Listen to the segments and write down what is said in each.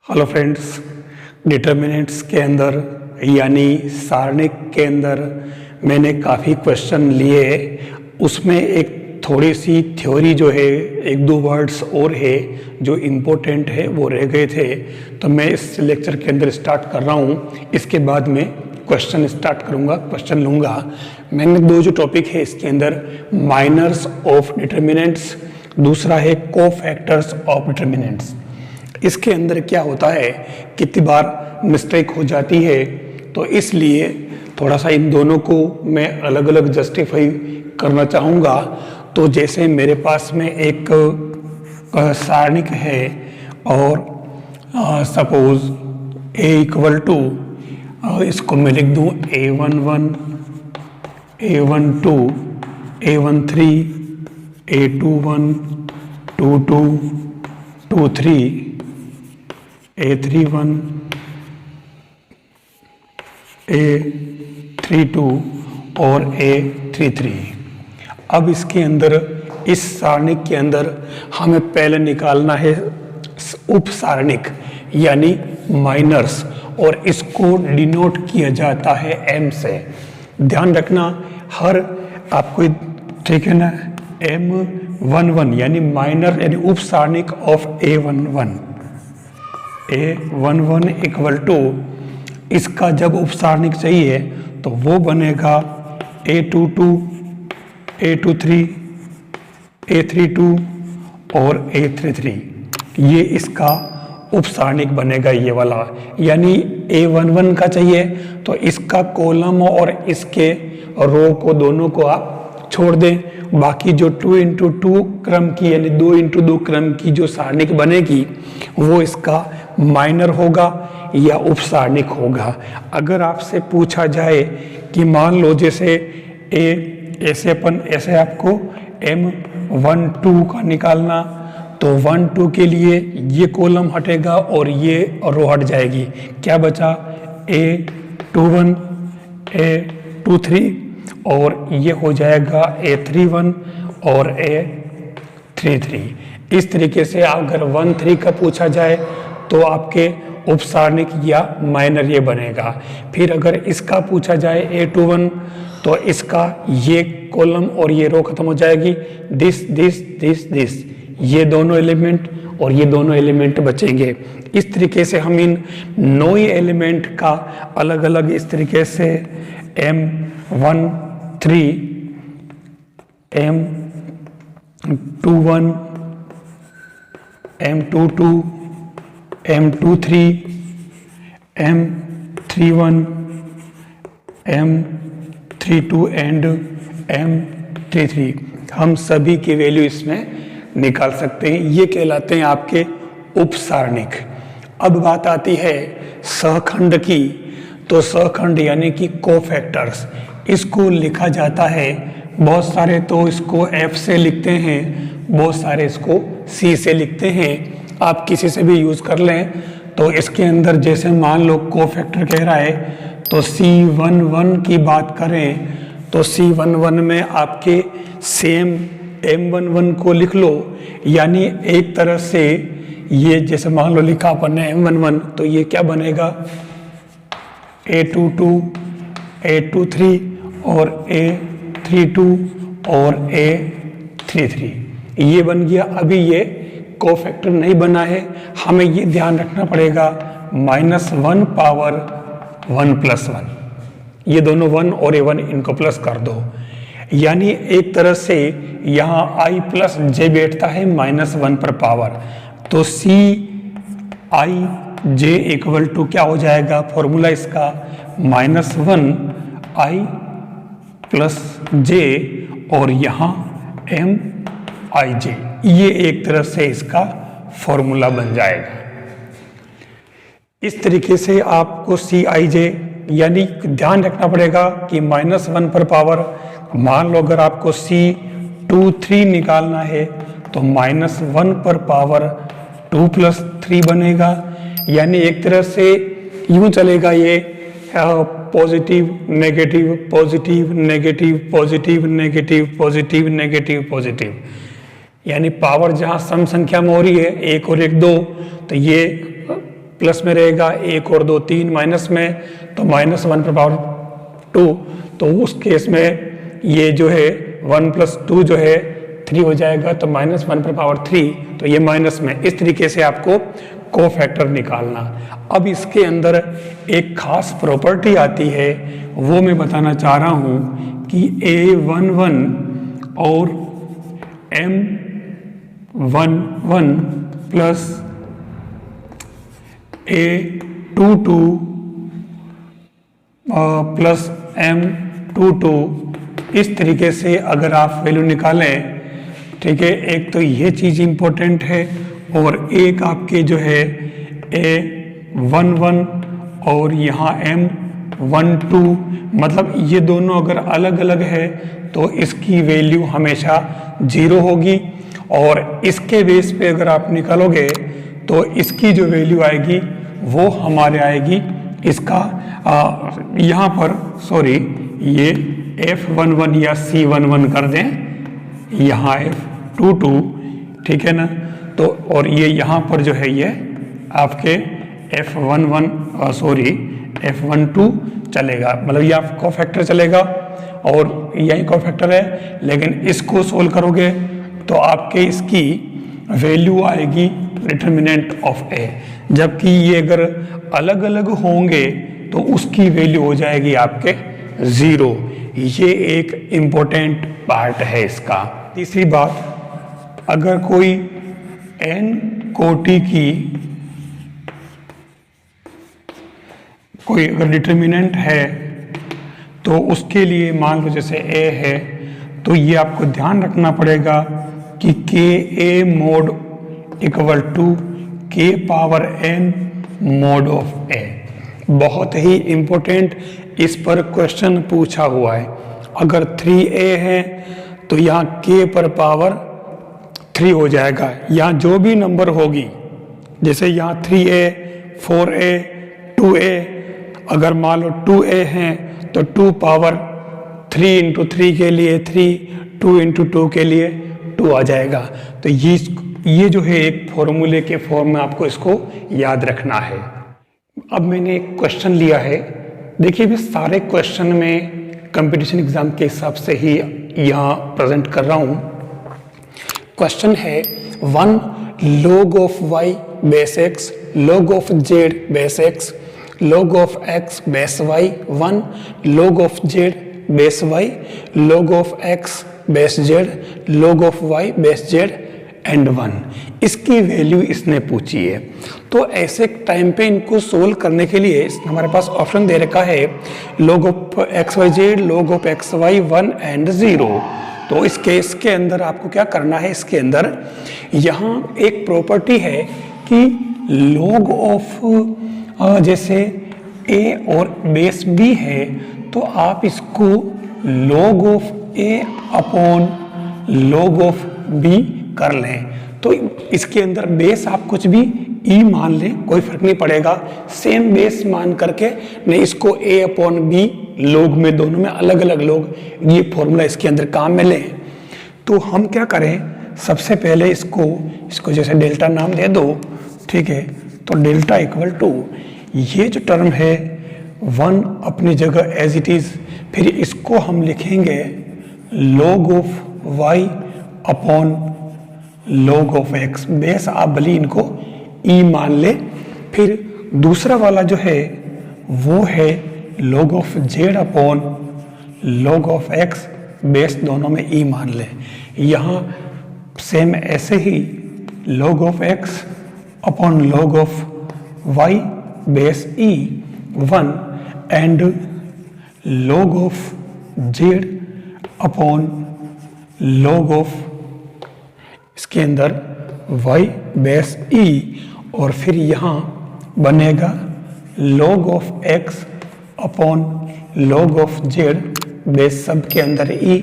Hello friends, determinants के अंदर यानी सारणिक के अंदर मैंने काफ़ी क्वेश्चन लिए। उसमें एक थोड़ी सी थ्योरी जो है, एक दो वर्ड्स और है जो इम्पोर्टेंट है, वो रह गए थे। तो मैं इस लेक्चर के अंदर स्टार्ट कर रहा हूँ। इसके बाद में क्वेश्चन स्टार्ट करूँगा, क्वेश्चन लूँगा। मैंने दो जो टॉपिक है इसके अंदर, माइनर्स ऑफ डिटर्मिनेंट्स, दूसरा है कोफैक्टर्स ऑफ डिटर्मिनेंट्स। इसके अंदर क्या होता है, कितनी बार मिस्टेक हो जाती है, तो इसलिए थोड़ा सा इन दोनों को मैं अलग अलग जस्टिफाई करना चाहूँगा। तो जैसे मेरे पास में एक सारणिक है और सपोज a इक्वल टू, इसको मैं लिख दूँ a11, a12, a13, a21, 22, 23, a31, a32 और a33। अब इसके अंदर, इस सारणिक के अंदर हमें पहले निकालना है उप सारणिक यानी माइनर्स, और इसको डिनोट किया जाता है m से। ध्यान रखना, हर आपको, ठीक है ना, m11 यानी माइनर यानी उप सारणिक of a11, a11 equal to, इसका जब उप सारणिक चाहिए तो वो बनेगा a22, a23, a32 और a33। ये इसका उप सारणिक बनेगा, ये वाला। यानी a11 का चाहिए तो इसका कॉलम और इसके रो को, दोनों को आप छोड़ दें। बाकी जो 2 इंटू 2 क्रम की यानी 2 इंटू 2 क्रम की जो सारणिक बनेगी वो इसका माइनर होगा या उप सारणिक होगा। अगर आपसे पूछा जाए कि मान लो जैसे ऐसे आपको m12 का निकालना, तो 1-2 के लिए ये कॉलम हटेगा और ये रो हट जाएगी। क्या बचा? a21, a23 और ये हो जाएगा a31 और a33। इस तरीके से अगर 1-3 का पूछा जाए तो आपके उप सारणिक या माइनर ये बनेगा। फिर अगर इसका पूछा जाए a21, तो इसका ये कॉलम और ये रो खत्म हो जाएगी। दिस ये दोनों एलिमेंट और ये दोनों एलिमेंट बचेंगे। इस तरीके से हम इन 9 एलिमेंट का अलग अलग इस तरीके से m13, m21, m22, m23, m31, m32 and m33 हम सभी की वैल्यू इसमें निकाल सकते हैं। ये कहलाते हैं आपके उप सारणिक। अब बात आती है सहखंड की। तो सहखंड यानी कि कोफैक्टर्स, इसको लिखा जाता है, बहुत सारे तो इसको F से लिखते हैं, बहुत सारे इसको C से लिखते हैं। आप किसी से भी यूज़ कर लें। तो इसके अंदर जैसे मान लो कोफैक्टर कह रहा है, तो C11 की बात करें तो C11 में आपके सेम M11 को लिख लो। यानी एक तरह से ये जैसे मान लो लिखा अपन ने M11, तो ये क्या बनेगा? a22, a23 और a32 और a33 ये बन गया। अभी ये कोफैक्टर नहीं बना है, हमें ये ध्यान रखना पड़ेगा -1 पावर 1 + 1। ये दोनों 1 और a1 इनको प्लस कर दो। यानी एक तरह से यहाँ i + j बैठता है -1 पर पावर। तो Cij इक्वल टू क्या हो जाएगा? फॉर्मूला इसका -1i + j और यहाँ Mij। ये एक तरह से इसका फॉर्मूला बन जाएगा। इस तरीके से आपको Cij यानी ध्यान रखना पड़ेगा कि -1 पर पावर, मान लो अगर आपको C23 निकालना है तो -1 पर पावर 2 + 3 बनेगा। यानी एक तरह से यूं चलेगा ये, positive negative positive negative positive negative positive negative positive. यानी पावर जहाँ सम संख्या में हो रही है 1 और 1 2, तो ये प्लस में रहेगा, 1 और 2 3 माइनस में, तो -1/2, तो उस केस में ये जो है 1 + 2 जो है 3 हो जाएगा, तो -1/3, तो ये माइनस में। इस तरीके से आपको कोफैक्टर निकालना। अब इसके अंदर एक खास प्रॉपर्टी आती है, वो मैं बताना चाह रहा हूँ कि A11 और M11 plus A22 plus M22, इस तरीके से अगर आप वैल्यू निकालें, ठीक है, एक तो ये चीज़ इम्पोर्टेंट है, और एक आपके जो है A11 और यहाँ M12, मतलब ये दोनों अगर अलग अलग है तो इसकी वैल्यू हमेशा 0 होगी, और इसके बेस पे अगर आप निकालोगे तो इसकी जो वैल्यू आएगी वो हमारे आएगी इसका यहाँ पर, सॉरी, ये F11 या C11 कर दें, यहाँ F22, ठीक है ना, तो और ये यहाँ पर जो है ये आपके F11 सॉरी F12 चलेगा, मतलब ये आप कोफैक्टर चलेगा और यही कोफैक्टर है, लेकिन इसको सोल्व करोगे तो आपके इसकी वैल्यू आएगी डिटर्मिनेंट ऑफ A, जबकि ये अगर अलग अलग होंगे तो उसकी वैल्यू हो जाएगी आपके 0। ये एक इम्पोर्टेंट पार्ट है इसका। तीसरी बात, अगर कोई n कोटि की कोई अगर डिटर्मिनेंट है तो उसके लिए मान लो जैसे A है, तो ये आपको ध्यान रखना पड़ेगा कि KA mod equal to K power n mod of A। बहुत ही इम्पोर्टेंट, इस पर क्वेश्चन पूछा हुआ है। अगर 3A है तो यहाँ K पर पावर 3 हो जाएगा, यहाँ जो भी नंबर होगी, जैसे यहाँ 3A 4A 2A, अगर मान लो 2A हैं तो 2 पावर 3 × 3 के लिए 3, 2 × 2 के लिए 2 आ जाएगा। तो ये जो है एक फॉर्मूले के फॉर्म में आपको इसको याद रखना है। अब मैंने एक क्वेश्चन लिया है, देखिए मैं सारे क्वेश्चन में कंपटीशन एग्जाम के हिसाब से ही यहाँ प्रेजेंट कर रहा हूँ। क्वेश्चन है 1 log of y base x log of z base x log of x base y 1 log of z base y log of x base z log of y base z and 1, इसकी value इसने पूछी है। तो ऐसे time पे इनको solve करने के लिए हमारे पास ऑप्शन दे रखा है log of x y z log of x y 1 and 0। तो इस केस के अंदर आपको क्या करना है, इसके अंदर यहाँ एक प्रॉपर्टी है कि log ऑफ जैसे a और बेस b है, तो आप इसको log of a upon log of b कर लें। तो इसके अंदर बेस आप कुछ भी e मान लें, कोई फर्क नहीं पड़ेगा, सेम बेस मान करके नहीं इसको a अपॉन b लोग में, दोनों में अलग अलग लोग, ये फॉर्मूला इसके अंदर काम में लें। तो हम क्या करें, सबसे पहले इसको जैसे डेल्टा नाम दे दो, ठीक है, तो डेल्टा इक्वल टू ये जो टर्म है 1 अपनी जगह एज इट इज, फिर इसको हम लिखेंगे log of y upon log of x। Base आप भले इनको e मान ले। फिर दूसरा वाला जो है वो है log of z upon log of x, base दोनों में e मान ले। यहाँ सेम ऐसे ही log of x upon log of y base e 1 and log of z upon log of इसके अंदर y बेस e, और फिर यहाँ बनेगा log of x upon log of z base सब के अंदर e,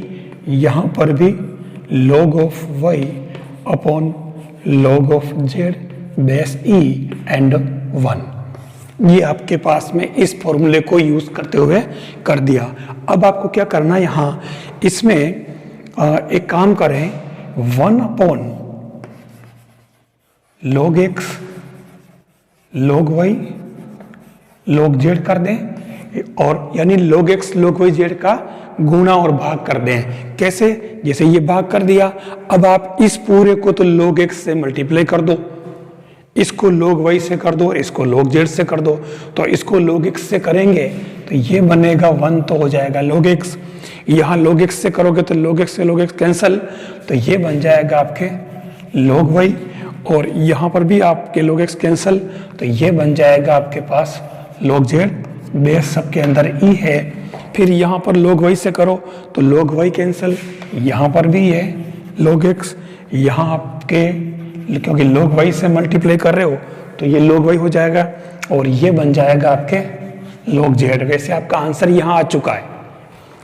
यहाँ पर भी log of y upon log of z base e and 1। ये आपके पास में इस फॉर्मूले को यूज करते हुए कर दिया। अब आपको क्या करना है, यहाँ इसमें एक काम करें, 1 upon log x log y log z कर दें और यानी log x log y z का गुणा और भाग कर दें। कैसे? जैसे ये भाग कर दिया, अब आप इस पूरे को तो log x से मल्टीप्लाई कर दो, इसको log y से कर दो और इसको log z से कर दो। तो इसको log x से करेंगे तो ये बनेगा 1 तो हो जाएगा log x, यहाँ log x से करोगे तो log x से log x कैंसल, तो ये बन जाएगा आपके log y और यहाँ पर भी आपके log x कैंसल, तो ये बन जाएगा आपके पास log z। बेस सबके अंदर e है। फिर यहाँ पर log y से करो तो log y कैंसल, यहाँ पर भी है log x, यहाँ आपके क्योंकि log y से मल्टीप्लाई कर रहे हो तो ये log y हो जाएगा और ये बन जाएगा आपके log z। वैसे आपका आंसर यहाँ आ चुका है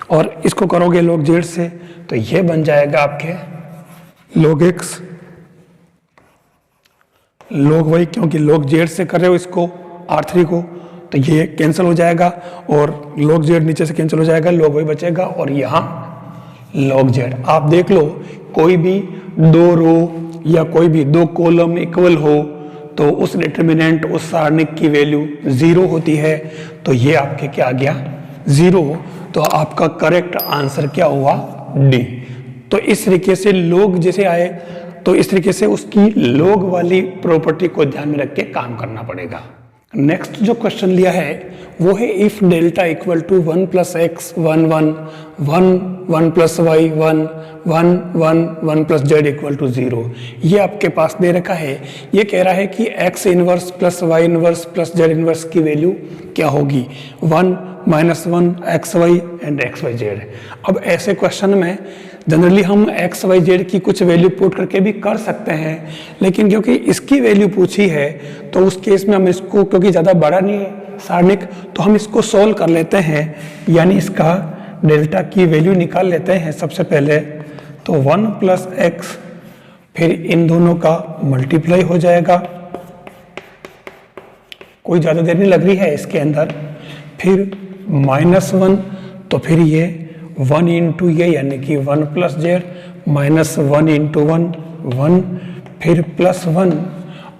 और इसको करोगे log z से तो ये बन जाएगा आपके log x log y, क्योंकि log z से कर रहे हो इसको R3 को तो ये कैंसिल हो जाएगा और log z नीचे से कैंसिल हो जाएगा, log y बचेगा और यहाँ log z। आप देख लो कोई भी दो रो या कोई भी दो कॉलम इक्वल हो तो उस डिटरमिनेंट उस सारणिक की वैल्यू 0 होती है, तो ये आपके क्या आ गया 0। तो आपका करेक्ट आंसर क्या हुआ डी। तो इस तरीके से log जैसे आए तो इस तरीके से उसकी log वाली प्रॉपर्टी को ध्यान में रख के काम करना पड़ेगा। नेक्स्ट जो क्वेश्चन लिया है वो है if delta equal to 1 plus x 1 1 1 1 plus y 1 1 1 1 plus z equal to 0। ये आपके पास दे रखा है। ये कह रहा है कि x inverse plus y inverse plus z inverse की वैल्यू क्या होगी, 1 -1 x y and x y z. अब ऐसे क्वेश्चन में जनरली हम एक्स वाई जेड की कुछ वैल्यू पुट करके भी कर सकते हैं, लेकिन क्योंकि इसकी वैल्यू पूछी है तो उस केस में हम इसको, क्योंकि ज़्यादा बड़ा नहीं है सारणिक, तो हम इसको सोल्व कर लेते हैं, यानी इसका डेल्टा की वैल्यू निकाल लेते हैं सबसे पहले। तो 1 प्लस एक्स, फिर इन दोनों का मल्टीप्लाई हो जाएगा, कोई ज़्यादा देर नहीं लग रही है इसके अंदर, फिर -1, तो फिर ये 1 इंटू ये यानी कि 1 प्लस जेड -1 इंटू 1 1, फिर +1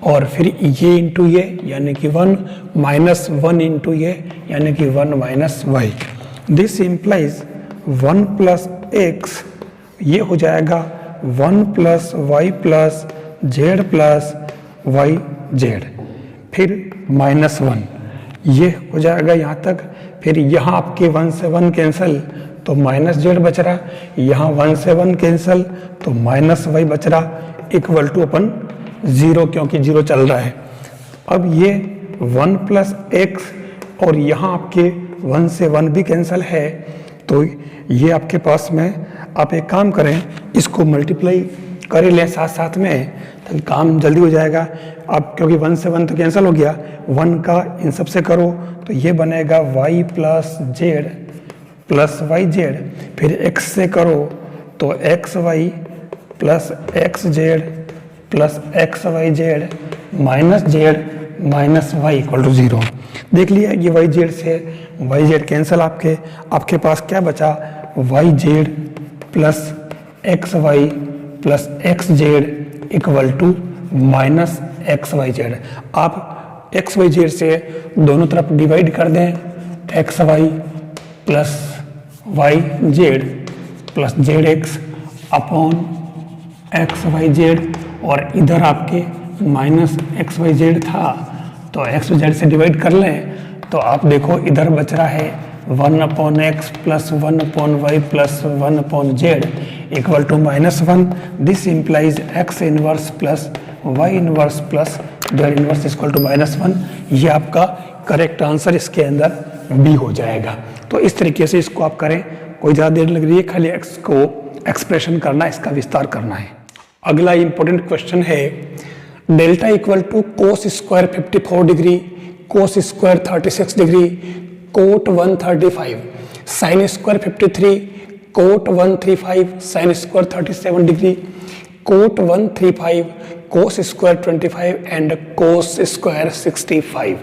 और फिर ये इंटू ये यानी कि 1 -1 इंटू ये यानी कि 1 minus y. This implies 1 plus x, ये हो जाएगा 1 plus y plus z plus y z, फिर -1 ये हो जाएगा यहाँ तक, फिर यहाँ आपके 1 से 1 कैंसिल तो माइनस जेड बच रहा, यहाँ 1 से 1 कैंसिल तो माइनस वाई बच रहा, इक्वल टू अपन 0 क्योंकि 0 चल रहा है। अब ये 1 प्लस एक्स और यहाँ आपके 1 से 1 भी कैंसिल है, तो ये आपके पास में आप एक काम करें, इसको मल्टीप्लाई कर लें साथ साथ में, तो काम जल्दी हो जाएगा। अब क्योंकि 1 से 1 तो कैंसिल हो गया, 1 का इन सब से करो तो ये बनेगा y plus z plus y z, फिर x से करो तो x y plus x z plus x y z minus z minus y equal to 0। देख लिया ये वाई जेड से वाई जेड कैंसिल, आपके पास क्या बचा, y z plus x y plus x z equal to minus x y z. आप x y z से दोनों तरफ डिवाइड कर दें, x y plus y z plus z x upon x y z, और इधर आपके माइनस एक्स वाई जेड था तो एक्स वाई जेड से डिवाइड कर लें, तो आप देखो इधर बच रहा है 1 upon x plus 1 upon y plus 1 upon z equal to -1। This implies x inverse plus y inverse plus z inverse equal to -1। ये आपका करेक्ट आंसर इसके अंदर बी हो जाएगा। तो इस तरीके से इसको आप करें, कोई ज़्यादा देर लग रही है, खाली एक्स को एक्सप्रेशन करना, इसका विस्तार करना है। अगला इंपॉर्टेंट क्वेश्चन है delta equal to cos square 54 degree, cos square 36 degree, cot 135, sine square 53, cot 135, sine square 37 degree, cot 135, cos square 25 and cos square 65।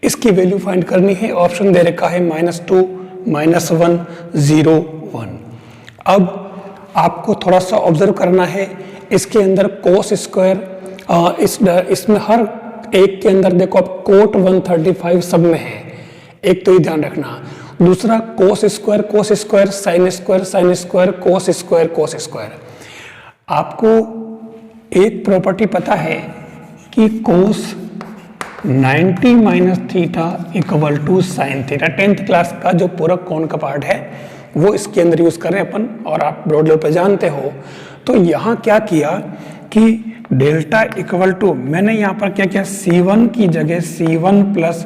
इसकी वैल्यू फाइंड करनी है। ऑप्शन दे रखा है -2, -1, 0, 1। अब आपको थोड़ा सा ऑब्जर्व करना है, इसके अंदर कोस स्क्वायर इसमें हर एक के अंदर देखो अब कोट 135 सब में है, एक तो ये ध्यान रखना। दूसरा cos square sine square cos square. आपको एक प्रॉपर्टी पता है कि cos 90 minus theta equal to sine theta. 10th class का जो पूरक कोण का पार्ट है वो इसके अंदर यूज कर रहे हैं अपन, और आप ब्रॉड लेवल पे जानते हो। तो यहाँ क्या किया कि डेल्टा इक्वल टू, मैंने यहाँ पर क्या किया, C1 की जगह C1 plus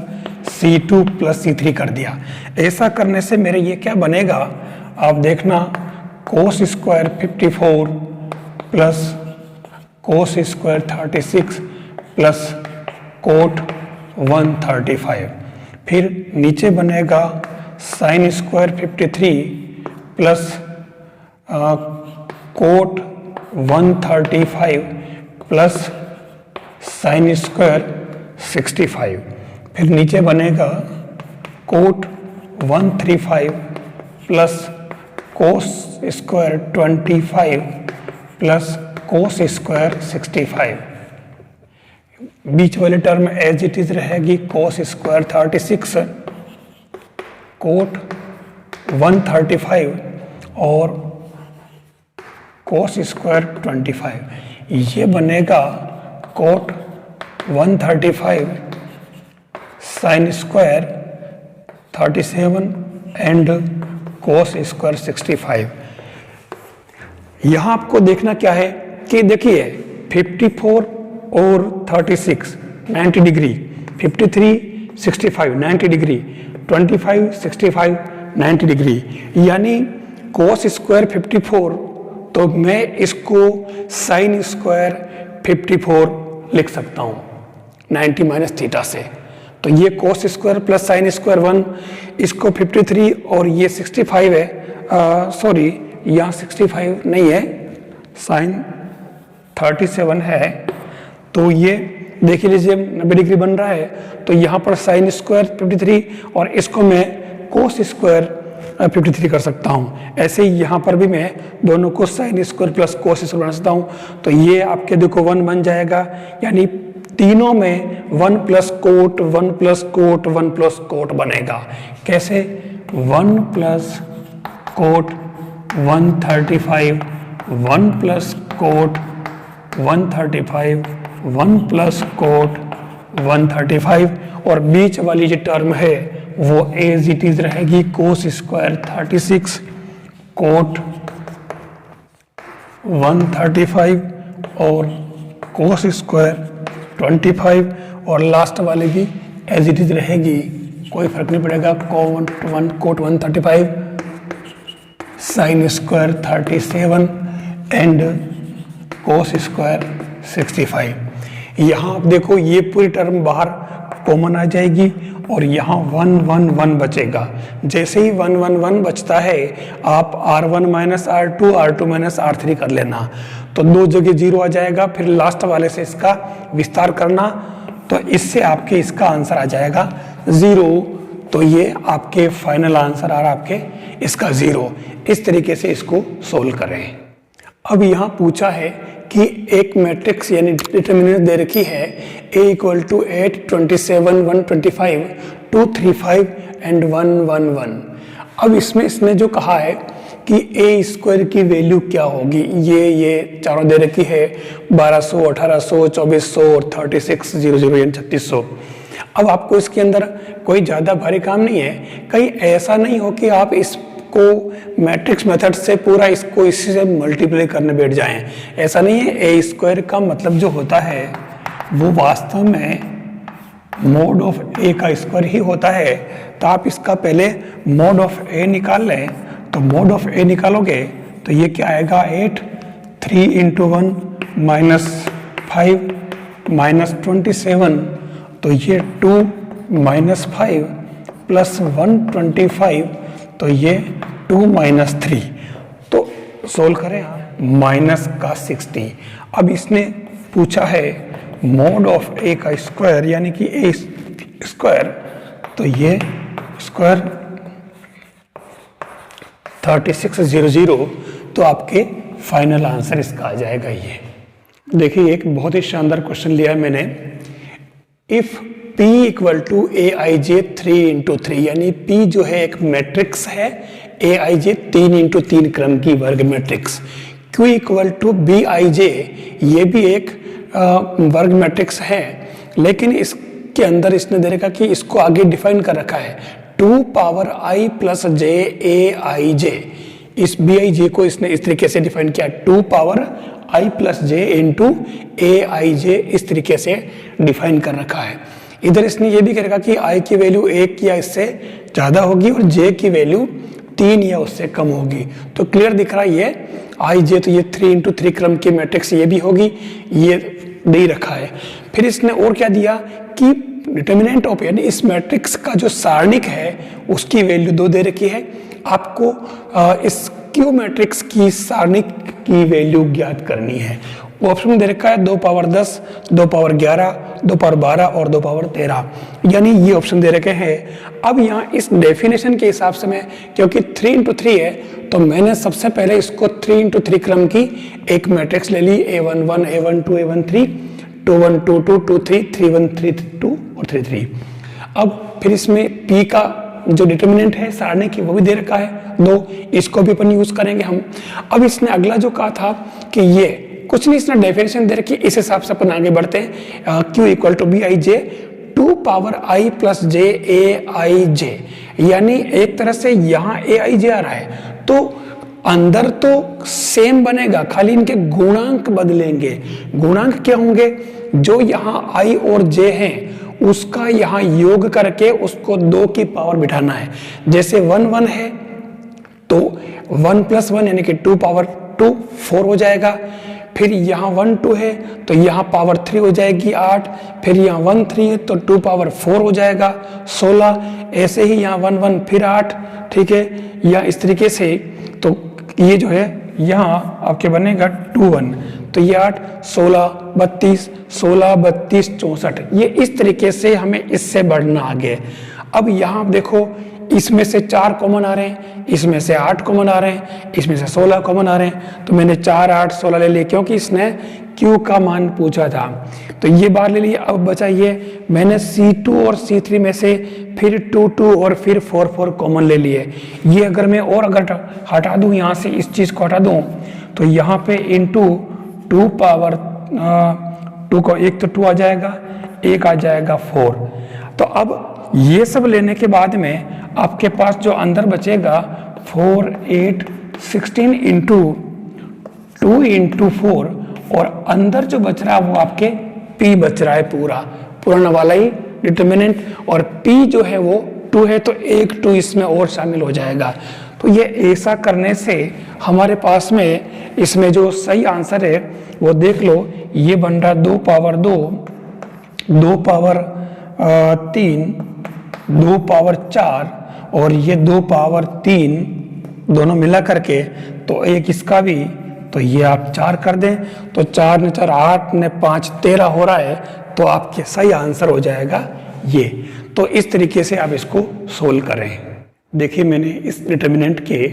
C2 plus C3 कर दिया। ऐसा करने से मेरे ये क्या बनेगा, आप देखना, cos square 54 plus cos square 36 plus cot 135। फिर नीचे बनेगा sine square 53 plus cot 135 plus sine square 65। फिर नीचे बनेगा cot 135 plus cos square 25 plus cos square 65। बीच वाली टर्म एज इट इज रहेगी कोस स्क्वायर 36 कोट 135 और कोस स्क्वायर 25। ये बनेगा cot 135 sine square 37 and cos square 65। यहाँ आपको देखना क्या है कि देखिए 54 और 36 90 डिग्री, 53 65 90 डिग्री, 25 65 90 डिग्री, यानी कोस स्क्वायर 54, तो मैं इसको साइन स्क्वायर 54 लिख सकता हूँ 90 माइनस थीटा से। तो ये cos square plus sine square 1, इसको 53 और ये 65 है, सॉरी यहाँ 65 नहीं है, साइन 37 है। तो ये देख लीजिए 90 डिग्री बन रहा है, तो यहाँ पर साइन स्क्वायर 53 और इसको मैं कोस स्क्वायर 53 कर सकता हूँ। ऐसे ही यहाँ पर भी मैं दोनों को sine square plus cos square बना सकता हूँ। तो ये आपके देखो 1 बन जाएगा, यानी तीनों में 1 plus coat 1 plus coat 1 plus coat बनेगा। कैसे? 1 plus cot 135, 1 plus cot 135, 1 plus cot 135, और बीच वाली जो टर्म है वो एज इट इज रहेगी कोस स्क्वायर 36 कोट 135 और कोस स्क्वायर 25, और लास्ट वाली भी एज इट इज रहेगी, कोई फर्क नहीं पड़ेगा, cot 135 sine square 37 and cos square 65। यहाँ आप देखो ये पूरी टर्म बाहर कॉमन आ जाएगी और यहाँ 1 1 1 बचेगा। जैसे ही 1 1 1 बचता है आप R1 minus R2 R2 minus R3 कर लेना, तो दो जगह 0 आ जाएगा। फिर लास्ट वाले से इसका विस्तार करना, तो इससे आपके इसका आंसर आ जाएगा 0। तो ये आपके फाइनल आंसर आ रहा आपके इसका 0। इस तरीके से इसको सोल्व करें। अब यहाँ पूछा है कि एक मैट्रिक्स यानी डिटरमिनेंट दे रखी है A इक्वल टू 8 27 125 2 35 एंड 1 1 1। अब इसमें इसने जो कहा है कि A स्क्वायर की वैल्यू क्या होगी, ये चारों दे रखी है 1200 1800 2400 और 3600 यानी 3600। अब आपको इसके अंदर कोई ज़्यादा भारी काम नहीं है, कहीं ऐसा नहीं हो कि आप इसको मैट्रिक्स मेथड से पूरा इसको इसी से मल्टीप्लाई करने बैठ जाएं। ऐसा नहीं है। ए स्क्वायर का मतलब जो होता है वो वास्तव में मोड ऑफ ए का स्क्वायर ही होता है। तो आप इसका पहले मोड ऑफ ए निकाल लें, तो मोड ऑफ ए निकालोगे तो ये क्या आएगा 8 3 इंटू 1 माइनस 5 माइनस 27, तो ये 2 माइनस 5 प्लस 125, तो ये 2 माइनस 3। तो सोल्व करें आप, माइनस का 60। अब इसने पूछा है मोड ऑफ ए का स्क्वायर यानी कि ए स्क्वायर, तो ये स्क्वायर 3600, तो आपके फाइनल आंसर इसका आ जाएगा। ये देखिए एक बहुत ही शानदार क्वेश्चन लिया है मैंने। If P equal to A I जे 3×3, यानी P जो है एक मैट्रिक्स है, ए आई जे 3×3 क्रम की वर्ग matrix, Q equal to B I J, ये भी एक वर्ग मैट्रिक्स है, लेकिन इसके अंदर इसने दे रखा कि इसको आगे डिफाइन कर रखा है 2 power i plus J A I J. इस बी आई जे को इसने इस तरीके से डिफाइन किया, 2 power i plus J into A I J, इस तरीके से डिफाइन कर रखा है। इधर इसने ये भी कह रखा कि i की वैल्यू 1 या इससे ज़्यादा होगी और j की वैल्यू 3 या उससे कम होगी। तो क्लियर दिख रहा है ये i j, तो ये 3×3 क्रम की मैट्रिक्स ये भी होगी, ये दे रखा है। फिर इसने और क्या दिया कि डिटर्मिनेंट ऑफ, यानी इस मैट्रिक्स का जो सारणिक है उसकी वैल्यू 2 दे रखी है। आपको इस क्यू मैट्रिक्स की सारणिक की वैल्यू ज्ञात करनी है। वो ऑप्शन में दे रखा है 2 पावर 10, 2 पावर 11, 2 पावर 12 और 2 पावर 13, यानी ये ऑप्शन दे रखे हैं। अब यहाँ इस डेफिनेशन के हिसाब से मैं, क्योंकि 3×3 है, तो मैंने सबसे पहले इसको 3×3 क्रम की एक मैट्रिक्स ले ली, A11, A12, A13, 2-1, 2-2, 2-3, 3-1, 3-2 और 3-3। अब फिर इसमें P का जो डिटर्मिनेंट है सारणी की वो भी दे रखा है 2, इसको भी अपन यूज करेंगे हम। अब इसने अगला जो कहा था कि ये कुछ नहीं, इसने डेफिनेशन दे रखी, इस हिसाब से अपन आगे बढ़ते हैं। Q equal to B I J 2 power i plus J A I J, यानी एक तरह से यहाँ ए आई जे आ रहा है, तो अंदर तो सेम बनेगा, खाली इनके गुणांक बदलेंगे। गुणांक क्या होंगे? जो यहाँ i और j हैं उसका यहाँ योग करके उसको 2 की पावर बिठाना है। जैसे 1 है तो 1 + 1 यानी कि 2 पावर 2 4 हो जाएगा। फिर यहाँ 1 2 है तो यहाँ पावर 3 हो जाएगी 8। फिर यहाँ 1 3 है तो 2 पावर 4 हो जाएगा 16। ऐसे ही यहाँ 1 1 फिर 8, ठीक है, या इस तरीके से। तो ये जो है यहाँ आपके बनेगा 2 1, तो ये 8 16 32 16 32 64, ये इस तरीके से हमें इससे बढ़ना आगे। अब यहाँ देखो इसमें से 4 कॉमन आ रहे हैं, इसमें से 8 कॉमन आ रहे हैं, इसमें से 16 कॉमन आ रहे हैं, तो मैंने 4 8 16 ले लिए क्योंकि इसने Q का मान पूछा था, तो ये बार ले लिए। अब बचा ये, मैंने C2 और C3 में से फिर 2 2 और फिर 4 4 कॉमन ले लिए। ये अगर मैं और अगर हटा दूं यहाँ से, इस चीज़ को हटा दूं, तो यहाँ पे इंटू 2 पावर 2 को एक तो 2 आ जाएगा, एक आ जाएगा 4। तो अब ये सब लेने के बाद में आपके पास जो अंदर बचेगा 4 8 16 इंटू 2 इंटू 4, और अंदर जो बच रहा है वो आपके P बच रहा है, पुराना वाला ही डिटर्मिनेंट, और P जो है वो 2 है तो एक 2 इसमें और शामिल हो जाएगा। तो ये ऐसा करने से हमारे पास में इसमें जो सही आंसर है वो देख लो, ये बन रहा 2 पावर 2, 2 पावर 3, 2 पावर 4 और ये 2 पावर 3 दोनों मिला करके, तो एक इसका भी, तो ये आप 4 कर दें, तो 4 ने 4 8 ने 5 13 हो रहा है, तो आपके सही आंसर हो जाएगा ये। तो इस तरीके से आप इसको सोल्व करें। देखिए मैंने इस डिटर्मिनेंट के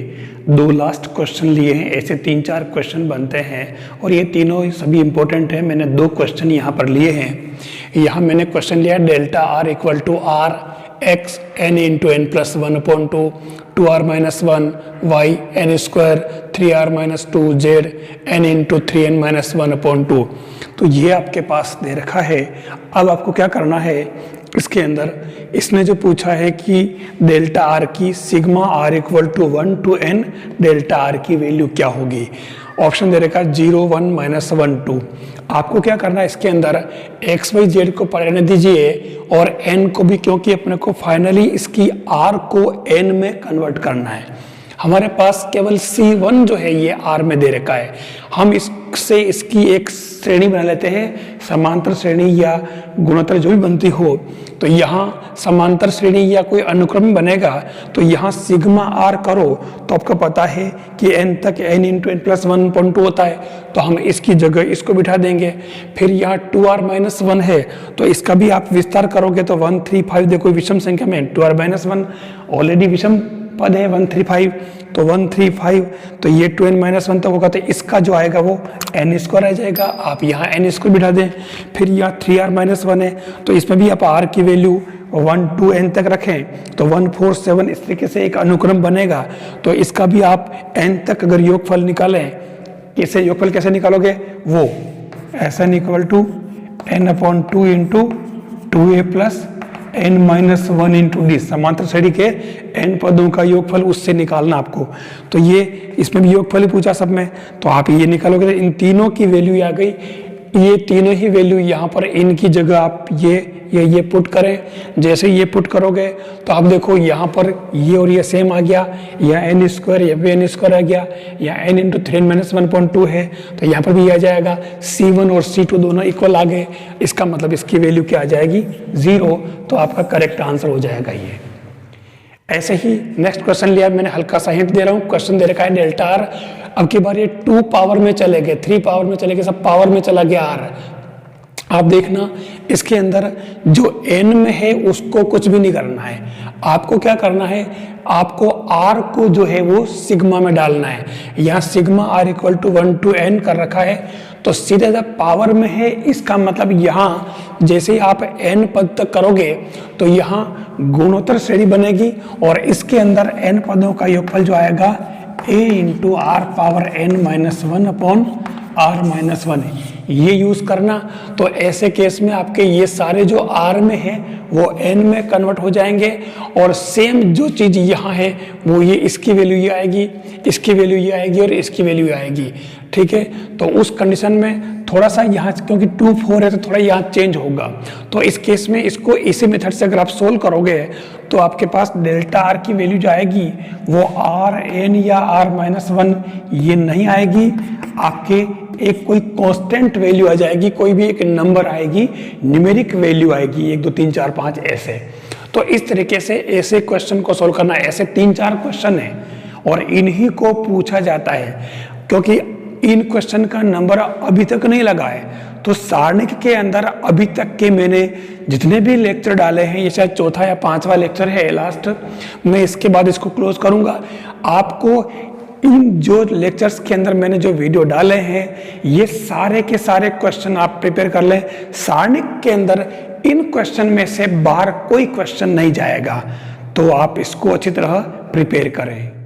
2 लास्ट क्वेश्चन लिए हैं, ऐसे 3-4 क्वेश्चन बनते हैं और ये तीनों सभी इंपॉर्टेंट हैं। मैंने 2 क्वेश्चन यहाँ पर लिए हैं। यहाँ मैंने क्वेश्चन लिया delta R equal to R X N into N plus 1/2 2r - 1 y n square 3r - 2 z n into 3n - 1/2। तो ये आपके पास दे रखा है। अब आपको क्या करना है, इसके अंदर इसने जो पूछा है कि डेल्टा आर की sigma R equal to 1 to n delta R की वैल्यू क्या होगी। ऑप्शन दे रखा 0 1 - 1 2। आपको क्या करना है, इसके अंदर x y z को पढ़ने दीजिए और n को भी, क्योंकि अपने को फाइनली इसकी r को n में कन्वर्ट करना है। हमारे पास केवल C1 जो है ये R में दे रखा है। हम इससे इसकी एक श्रेणी बना लेते हैं, समांतर श्रेणी या गुणोत्तर जो भी बनती हो। तो यहाँ समांतर श्रेणी या कोई अनुक्रम बनेगा, तो यहाँ सिग्मा R करो तो आपको पता है कि n तक n इंटू n प्लस 1/2 होता है, तो हम इसकी जगह इसको बिठा देंगे। फिर यहाँ 2r - 1 है, तो इसका भी आप विस्तार करोगे तो 1 3 5, देखो विषम संख्या में 2r - 1 ऑलरेडी विषम पद है 135, तो 135, तो ये 2n-1 तक होगा, तो इसका जो आएगा वो n² आ जाएगा। आप यहाँ n² बिठा दें। फिर यहाँ 3r-1 है, तो इसमें भी आप r की वैल्यू 1 to n तक रखें, तो 1 4 7 इस तरीके से एक अनुक्रम बनेगा। तो इसका भी आप n तक अगर योगफल निकालें, इसे योगफल कैसे निकालोगे, वो SN = n/2 into 2a plus n-1 into D, समांतर श्रेणी के n पदों का योगफल उससे निकालना आपको। तो ये इसमें भी योगफल ही पूछा सब में, तो आप ये निकालोगे, इन तीनों की वैल्यू आ गई। ये तीनों ही वैल्यू यहाँ पर इनकी जगह आप ये पुट करें। जैसे ये पुट करोगे तो आप देखो यहाँ पर ये और ये सेम आ गया, या n², या भी n² आ गया, या n इंटू 3n-1.2 है, तो यहाँ पर भी आ जाएगा। C1 और C2 दोनों इक्वल आ गए, इसका मतलब इसकी वैल्यू क्या आ जाएगी, 0। तो आपका करेक्ट आंसर हो जाएगा ये। ऐसे ही नेक्स्ट क्वेश्चन लिया, मैंने हल्का सा हिंट दे रहा हूँ। क्वेश्चन दे रखा है डेल्टा आर, अब की बार ये 2 पावर में चले गए, 3 पावर में चले गए, सब पावर में चला गया आर। आप देखना इसके अंदर जो n में है उसको कुछ भी नहीं करना है, आपको क्या करना है, आपको r को जो है वो सिग्मा में डालना है। यहाँ सिग्मा r = 1 to n कर रखा है, तो सीधे जब पावर में है, इसका मतलब यहाँ जैसे ही आप n पद तक करोगे तो यहाँ गुणोत्तर श्रेणी बनेगी, और इसके अंदर n पदों का योगफल जो आएगा a × r⁻n-1/r-1 ये यूज करना। तो ऐसे केस में आपके ये सारे जो r में है वो n में कन्वर्ट हो जाएंगे, और सेम जो चीज यहाँ है वो ये इसकी वैल्यू ये आएगी, इसकी वैल्यू ये आएगी, और इसकी वैल्यू आएगी। ठीक है, तो उस कंडीशन में थोड़ा सा यहाँ, क्योंकि 2 4 है तो थोड़ा यहाँ चेंज होगा। तो इस केस में इसको इसी मेथड से अगर आप सोल्व करोगे तो आपके पास डेल्टा आर की वैल्यू जो आएगी वो Rn या r-1 ये नहीं आएगी, आपके एक कोई कांस्टेंट वैल्यू आ जाएगी, कोई भी एक नंबर आएगी, न्यूमेरिक वैल्यू आएगी, 1 2 3 4 5 ऐसे। तो इस तरीके से ऐसे क्वेश्चन को सोल्व करना, ऐसे 3-4 क्वेश्चन है और इन्हीं को पूछा जाता है, क्योंकि इन क्वेश्चन का नंबर अभी तक नहीं लगा है। तो सारणिक के अंदर अभी तक के मैंने जितने भी लेक्चर डाले हैं, ये शायद चौथा या 5वां लेक्चर है लास्ट, मैं इसके बाद इसको क्लोज करूंगा। आपको इन जो लेक्चर्स के अंदर मैंने जो वीडियो डाले हैं, ये सारे के सारे क्वेश्चन आप प्रिपेयर कर लें। सारणिक के अंदर इन क्वेश्चन में से बाहर कोई क्वेश्चन नहीं जाएगा, तो आप इसको अच्छी तरह प्रिपेयर करें।